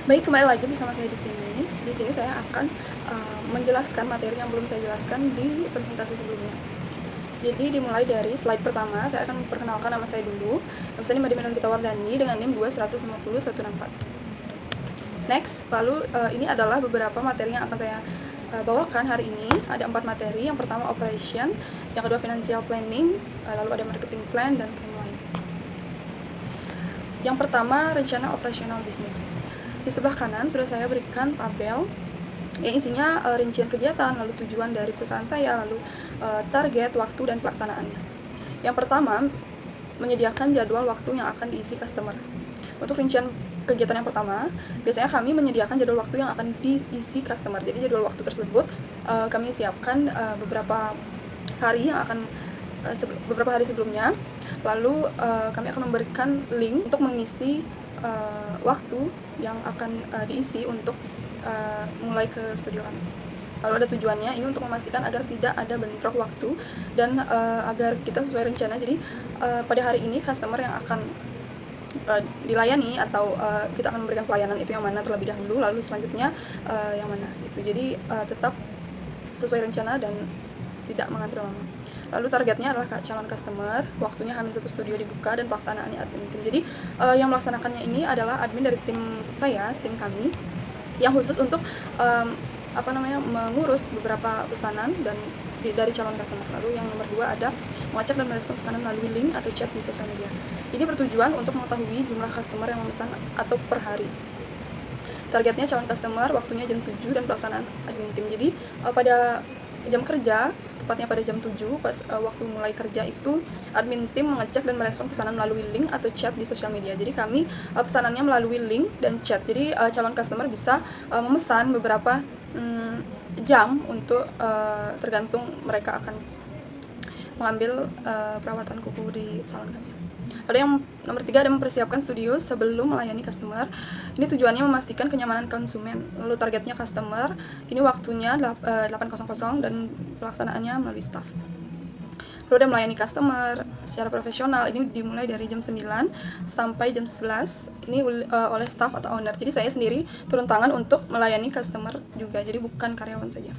Baik, kembali lagi bersama saya di sini. Di sini saya akan menjelaskan materi yang belum saya jelaskan di presentasi sebelumnya. Jadi dimulai dari slide pertama, saya akan memperkenalkan nama saya dulu. Nama saya Madimin Gita Wardani dengan NIM 2150164. Next, lalu ini adalah beberapa materi yang akan saya bawakan hari ini. Ada 4 materi. Yang pertama operation, yang kedua financial planning, lalu ada marketing plan dan timeline. Yang pertama rencana operasional bisnis. Di sebelah kanan sudah saya berikan tabel yang isinya rincian kegiatan, lalu tujuan dari perusahaan saya, lalu target, waktu, dan pelaksanaannya. Yang pertama, menyediakan jadwal waktu yang akan diisi customer. Untuk rincian kegiatan yang pertama, biasanya kami menyediakan jadwal waktu yang akan diisi customer. Jadi jadwal waktu tersebut kami siapkan beberapa hari yang akan beberapa hari sebelumnya. Lalu kami akan memberikan link untuk mengisi waktu yang akan diisi untuk mulai ke studio kami. Lalu ada tujuannya, ini untuk memastikan agar tidak ada bentrok waktu dan agar kita sesuai rencana. Jadi pada hari ini customer yang akan dilayani atau kita akan memberikan pelayanan itu yang mana terlebih dahulu, lalu selanjutnya yang mana gitu. Jadi tetap sesuai rencana dan tidak mengantri lama. Lalu targetnya adalah calon customer, waktunya H-1 studio dibuka, dan pelaksanaannya admin tim. Jadi yang melaksanakannya ini adalah admin dari tim saya, tim kami, yang khusus untuk mengurus beberapa pesanan dan dari calon customer. Lalu yang nomor 2 ada mengacak dan merespon pesanan melalui link atau chat di sosial media. Ini bertujuan untuk mengetahui jumlah customer yang memesan atau per hari. Targetnya calon customer, waktunya jam 7, dan pelaksanaan admin tim. Jadi pada jam kerja, tepatnya pada jam 7, pas waktu mulai kerja itu, admin tim mengecek dan merespon pesanan melalui link atau chat di sosial media. Jadi kami pesanannya melalui link dan chat. Jadi calon customer bisa memesan beberapa jam untuk tergantung mereka akan mengambil perawatan kuku di salon kami. Lalu yang nomor 3 ada mempersiapkan studio sebelum melayani customer. Ini tujuannya memastikan kenyamanan konsumen. Lalu targetnya customer, ini waktunya 8.00 dan pelaksanaannya melalui staff. Lalu ada melayani customer secara profesional. Ini dimulai dari jam 9 sampai jam 11. Ini oleh staff atau owner. Jadi saya sendiri turun tangan untuk melayani customer juga. Jadi bukan karyawan saja.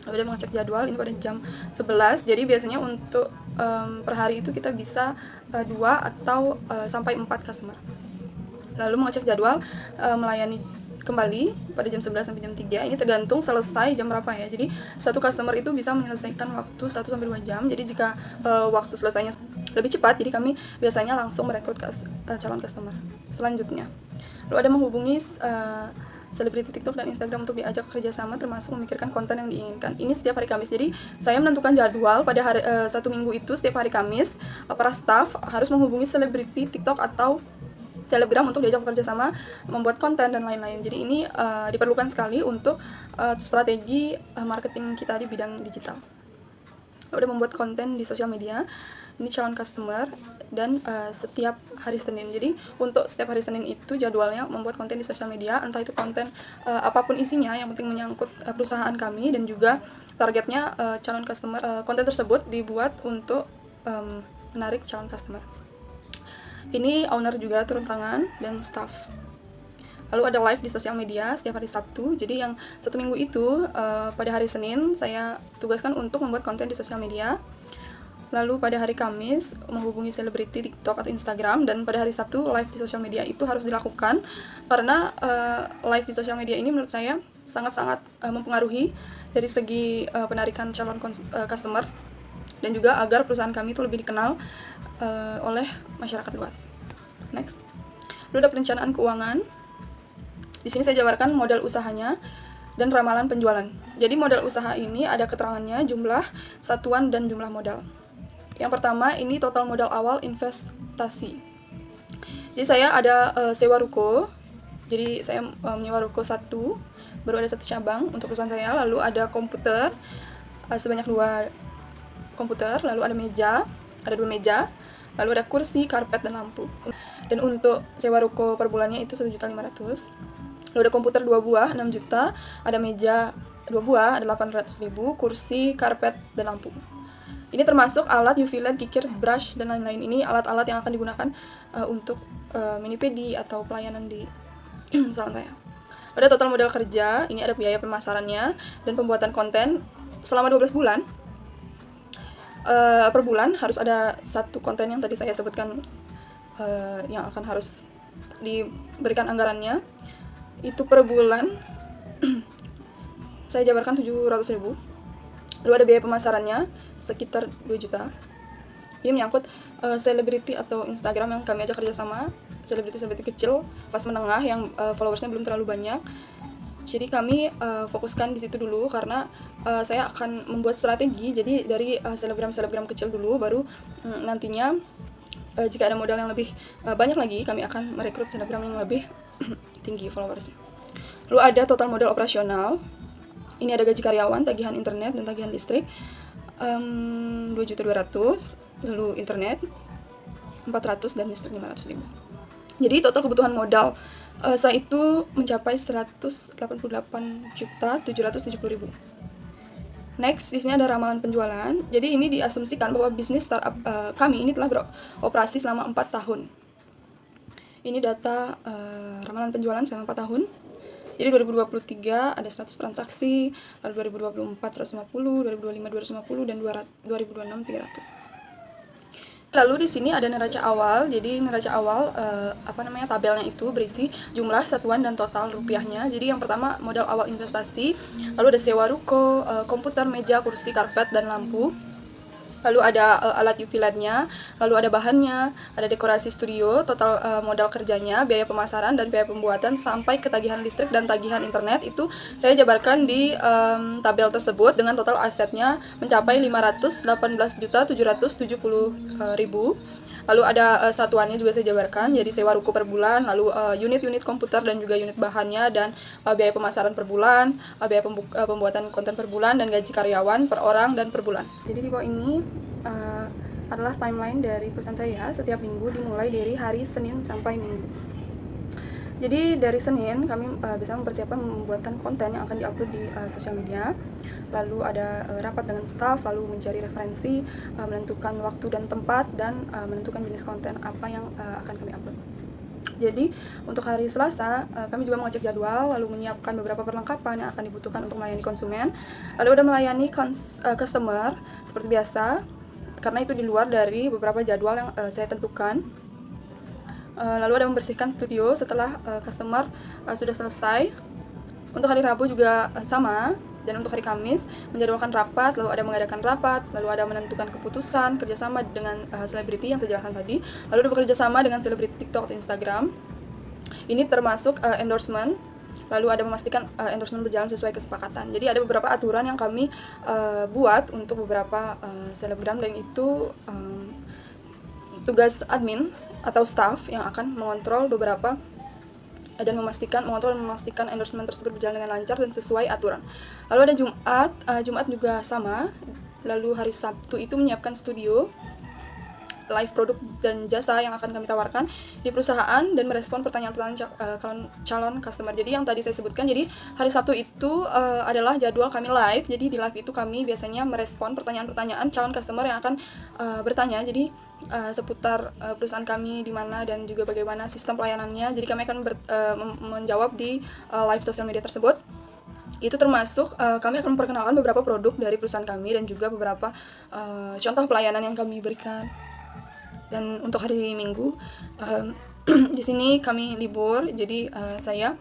Lalu ada mengecek jadwal, ini pada jam 11. Jadi biasanya untuk per hari itu kita bisa 2 atau sampai 4 customer. Lalu mengecek jadwal melayani kembali pada jam 11 sampai jam 3. Ini tergantung selesai jam berapa ya. Jadi satu customer itu bisa menyelesaikan waktu 1 sampai 2 jam. Jadi jika waktu selesainya lebih cepat, jadi kami biasanya langsung merekrut calon customer selanjutnya. Lalu ada menghubungi selebriti TikTok dan Instagram untuk diajak kerjasama, termasuk memikirkan konten yang diinginkan. Ini setiap hari Kamis. Jadi saya menentukan jadwal pada hari 1 minggu itu. Setiap hari Kamis para staff harus menghubungi selebriti TikTok atau Telegram untuk diajak kerjasama, membuat konten dan lain-lain. Jadi ini diperlukan sekali untuk strategi marketing kita di bidang digital. Udah membuat konten di sosial media. Ini calon customer dan setiap hari Senin. Jadi untuk setiap hari Senin itu jadwalnya membuat konten di sosial media, entah itu konten apapun isinya, yang penting menyangkut perusahaan kami, dan juga targetnya calon customer, konten tersebut dibuat untuk menarik calon customer. Ini owner juga turun tangan dan staff. Lalu ada live di sosial media setiap hari Sabtu. Jadi yang 1 minggu itu pada hari Senin saya tugaskan untuk membuat konten di sosial media. Lalu pada hari Kamis menghubungi selebriti TikTok atau Instagram, dan pada hari Sabtu live di sosial media itu harus dilakukan karena live di sosial media ini menurut saya sangat-sangat mempengaruhi dari segi penarikan calon customer, dan juga agar perusahaan kami itu lebih dikenal oleh masyarakat luas. Next, lalu ada perencanaan keuangan. Di sini saya jabarkan modal usahanya dan ramalan penjualan. Jadi modal usaha ini ada keterangannya, jumlah, satuan, dan jumlah modal. Yang pertama ini total modal awal investasi. Jadi saya ada sewa ruko. Jadi saya menyewa ruko 1, baru ada 1 cabang untuk perusahaan saya. Lalu ada komputer sebanyak 2 komputer, lalu ada meja, ada 2 meja, lalu ada kursi, karpet, dan lampu. Dan untuk sewa ruko per bulannya itu 1.500.000. Lalu ada komputer 2 buah 6 juta, ada meja 2 buah ada 800.000, kursi, karpet, dan lampu. Ini termasuk alat UV LED, kikir, brush, dan lain-lain. Ini alat-alat yang akan digunakan untuk mini pedi atau pelayanan di salon saya. Ada total modal kerja, ini ada biaya pemasarannya dan pembuatan konten selama 12 bulan. Per bulan harus ada satu konten yang tadi saya sebutkan yang akan harus diberikan anggarannya. Itu per bulan saya jabarkan 700.000. Lalu ada biaya pemasarannya sekitar 2 juta. Ini menyangkut selebriti atau Instagram yang kami ajak kerjasama, selebriti kecil, kelas menengah yang followersnya belum terlalu banyak. Jadi kami fokuskan di situ dulu karena saya akan membuat strategi. Jadi dari selebgram kecil dulu, baru nantinya jika ada modal yang lebih banyak lagi, kami akan merekrut selebgram yang lebih tinggi followersnya. Lalu ada total modal operasional. Ini ada gaji karyawan, tagihan internet dan tagihan listrik 2.200.000, lalu internet 400 dan listrik 500.000. Jadi total kebutuhan modal saya itu mencapai 188.770.000. Next, di sini ada ramalan penjualan. Jadi ini diasumsikan bahwa bisnis startup kami ini telah beroperasi selama 4 tahun. Ini data ramalan penjualan selama 4 tahun. Jadi 2023 ada 100 transaksi, lalu 2024 150, 2025 250 dan 2026 300. Lalu di sini ada neraca awal. Jadi neraca awal tabelnya itu berisi jumlah satuan dan total rupiahnya. Jadi yang pertama modal awal investasi, lalu ada sewa ruko, komputer, meja, kursi, karpet dan lampu. Lalu ada alat UV LED-nya, lalu ada bahannya, ada dekorasi studio, total modal kerjanya, biaya pemasaran dan biaya pembuatan sampai ke tagihan listrik dan tagihan internet itu saya jabarkan di tabel tersebut dengan total asetnya mencapai 518.770.000. Lalu ada satuannya juga saya jabarkan, jadi sewa ruko per bulan, lalu unit-unit komputer dan juga unit bahannya, dan biaya pemasaran per bulan, biaya pembuatan konten per bulan, dan gaji karyawan per orang dan per bulan. Jadi di bawah ini adalah timeline dari perusahaan saya setiap minggu dimulai dari hari Senin sampai Minggu. Jadi dari Senin kami bisa mempersiapkan pembuatan konten yang akan diupload di sosial media. Lalu ada rapat dengan staff, lalu mencari referensi, menentukan waktu dan tempat, dan menentukan jenis konten apa yang akan kami upload. Jadi untuk hari Selasa kami juga mengecek jadwal, lalu menyiapkan beberapa perlengkapan yang akan dibutuhkan untuk melayani konsumen. Lalu ada melayani customer seperti biasa, karena itu di luar dari beberapa jadwal yang saya tentukan. Lalu ada membersihkan studio setelah customer sudah selesai. Untuk hari Rabu juga sama, dan untuk hari Kamis menjadwalkan rapat, lalu ada mengadakan rapat, lalu ada menentukan keputusan kerjasama dengan selebriti yang saya jelaskan tadi, lalu ada bekerja sama dengan selebriti TikTok atau Instagram. Ini termasuk endorsement, lalu ada memastikan endorsement berjalan sesuai kesepakatan. Jadi ada beberapa aturan yang kami buat untuk beberapa selebgram, dan itu tugas admin atau staff yang akan mengontrol beberapa dan memastikan endorsement tersebut berjalan dengan lancar dan sesuai aturan. Lalu ada Jumat juga sama. Lalu hari Sabtu itu menyiapkan studio, live produk dan jasa yang akan kami tawarkan di perusahaan, dan merespon pertanyaan-pertanyaan calon customer. Jadi yang tadi saya sebutkan, jadi hari Sabtu itu adalah jadwal kami live. Jadi di live itu kami biasanya merespon pertanyaan-pertanyaan calon customer yang akan bertanya. Jadi seputar perusahaan kami di mana dan juga bagaimana sistem pelayanannya. Jadi kami akan menjawab di live sosial media tersebut. Itu termasuk kami akan memperkenalkan beberapa produk dari perusahaan kami dan juga beberapa contoh pelayanan yang kami berikan. Dan untuk hari Minggu di sini kami libur, jadi saya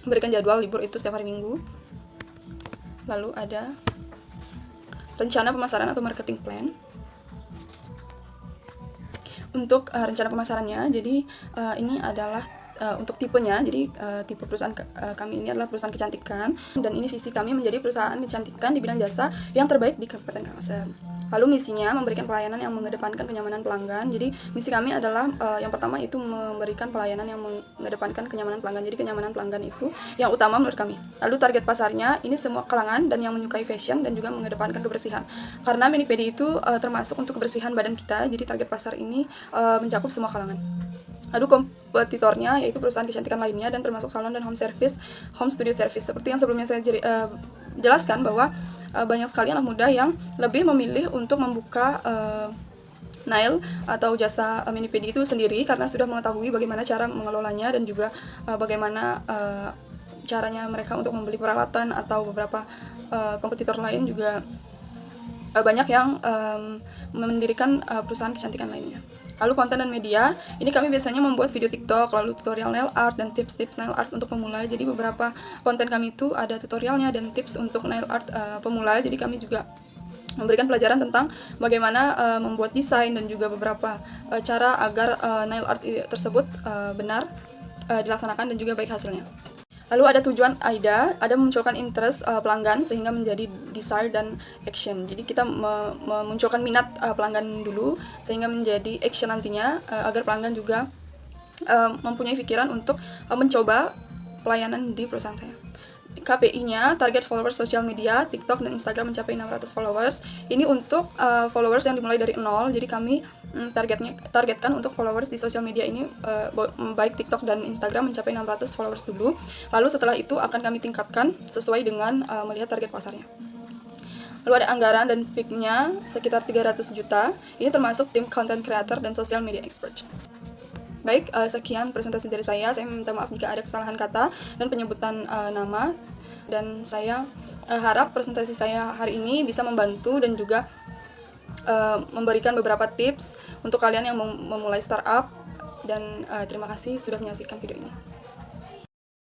berikan jadwal libur itu setiap hari Minggu. Lalu ada rencana pemasaran atau marketing plan. Untuk rencana pemasarannya, jadi ini adalah untuk tipenya. Jadi tipe perusahaan kami ini adalah perusahaan kecantikan, dan ini visi kami menjadi perusahaan kecantikan di bidang jasa yang terbaik di Kabupaten Karangasem. Lalu misinya memberikan pelayanan yang mengedepankan kenyamanan pelanggan. Jadi misi kami adalah yang pertama itu memberikan pelayanan yang mengedepankan kenyamanan pelanggan. Jadi kenyamanan pelanggan itu yang utama menurut kami. Lalu target pasarnya ini semua kalangan dan yang menyukai fashion dan juga mengedepankan kebersihan. Karena Manipedi itu termasuk untuk kebersihan badan kita. Jadi target pasar ini mencakup semua kalangan. Lalu kompetitornya yaitu perusahaan kecantikan lainnya dan termasuk salon dan home studio service. Seperti yang sebelumnya saya jelaskan bahwa banyak sekali anak muda yang lebih memilih untuk membuka nail atau jasa Manipedi itu sendiri karena sudah mengetahui bagaimana cara mengelolanya dan juga bagaimana caranya mereka untuk membeli peralatan, atau beberapa kompetitor lain juga banyak yang mendirikan perusahaan kecantikan lainnya. Lalu konten dan media, ini kami biasanya membuat video TikTok, lalu tutorial nail art dan tips-tips nail art untuk pemula. Jadi beberapa konten kami itu ada tutorialnya dan tips untuk nail art pemula. Jadi kami juga memberikan pelajaran tentang bagaimana membuat desain dan juga beberapa cara agar nail art tersebut benar dilaksanakan dan juga baik hasilnya. Lalu ada tujuan AIDA, ada memunculkan interest pelanggan sehingga menjadi desire dan action. Jadi kita memunculkan minat pelanggan dulu sehingga menjadi action nantinya, agar pelanggan juga mempunyai pikiran untuk mencoba pelayanan di perusahaan saya. KPI-nya, target followers sosial media, TikTok dan Instagram mencapai 600 followers. Ini untuk followers yang dimulai dari 0, jadi kami targetkan untuk followers di sosial media ini, baik TikTok dan Instagram, mencapai 600 followers dulu. Lalu setelah itu akan kami tingkatkan sesuai dengan melihat target pasarnya. Lalu ada anggaran dan peak-nya sekitar 300 juta. Ini termasuk tim content creator dan social media expert. Baik, sekian presentasi dari saya. Saya minta maaf jika ada kesalahan kata dan penyebutan nama. Dan saya harap presentasi saya hari ini bisa membantu dan juga memberikan beberapa tips untuk kalian yang memulai startup. Dan terima kasih sudah menyaksikan video ini.